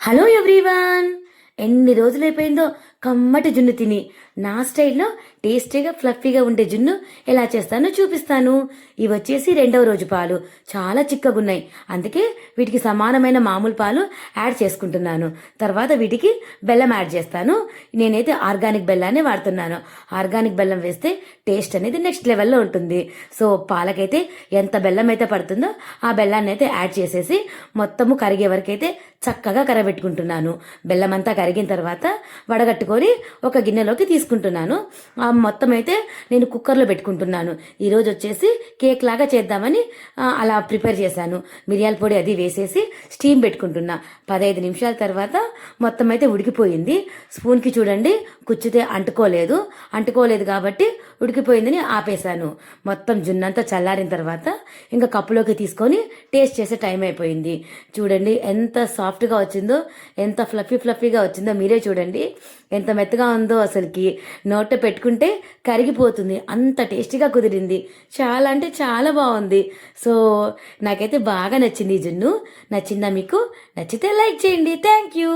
Hello everyone. ఎన్ని రోజులైపోయిందో కమ్మటి జున్ను తిని. నా స్టైల్లో టేస్టీగా ఫ్లఫీగా ఉండే జున్ను ఎలా చేస్తానో చూపిస్తాను. ఇవి వచ్చేసి రెండవ రోజు పాలు చాలా చిక్కగున్నాయి, అందుకే వీటికి సమానమైన మామూలు పాలు యాడ్ చేసుకుంటున్నాను. తర్వాత వీటికి బెల్లం యాడ్ చేస్తాను. నేనైతే ఆర్గానిక్ బెల్లాన్ని వాడుతున్నాను. ఆర్గానిక్ బెల్లం వేస్తే టేస్ట్ అనేది నెక్స్ట్ లెవెల్లో ఉంటుంది. సో పాలకైతే ఎంత బెల్లం అయితే పడుతుందో ఆ బెల్లాన్ని అయితే యాడ్ చేసేసి మొత్తము కరిగే వరకు అయితే చక్కగా కరబెట్టుకుంటున్నాను. బెల్లం అంతా కరిగిన తర్వాత వడగట్టుకొని ఒక గిన్నెలోకి తీసుకుంటున్నాను. ఆ మొత్తం అయితే నేను కుక్కర్లో పెట్టుకుంటున్నాను. ఈరోజు వచ్చేసి కేక్ లాగా చేద్దామని అలా ప్రిపేర్ చేశాను. మిరియాల పొడి అది వేసేసి స్టీమ్ పెట్టుకుంటున్నా. 15 నిమిషాల తర్వాత మొత్తం అయితే ఉడికిపోయింది. స్పూన్కి చూడండి కుచ్చితే అంటుకోలేదు కాబట్టి ఉడికిపోయిందని ఆపేశాను. మొత్తం జున్నంతా చల్లారిన తర్వాత ఇంకా కప్పులోకి తీసుకొని టేస్ట్ చేసే టైం అయిపోయింది. చూడండి ఎంత సాఫ్ట్గా వచ్చిందో, ఎంత ఫ్లఫీగా వచ్చిందో మీరే చూడండి. ఎంత మెత్తగా ఉందో, అసలుకి నోట పెట్టుకుంటే కరిగిపోతుంది, అంత టేస్టీగా కుదిరింది. చాలా అంటే చాలా బాగుంది. సో నాకైతే బాగా నచ్చింది ఈ జున్ను. నచ్చిందా మీకు? నచ్చితే లైక్ చేయండి. Thank you.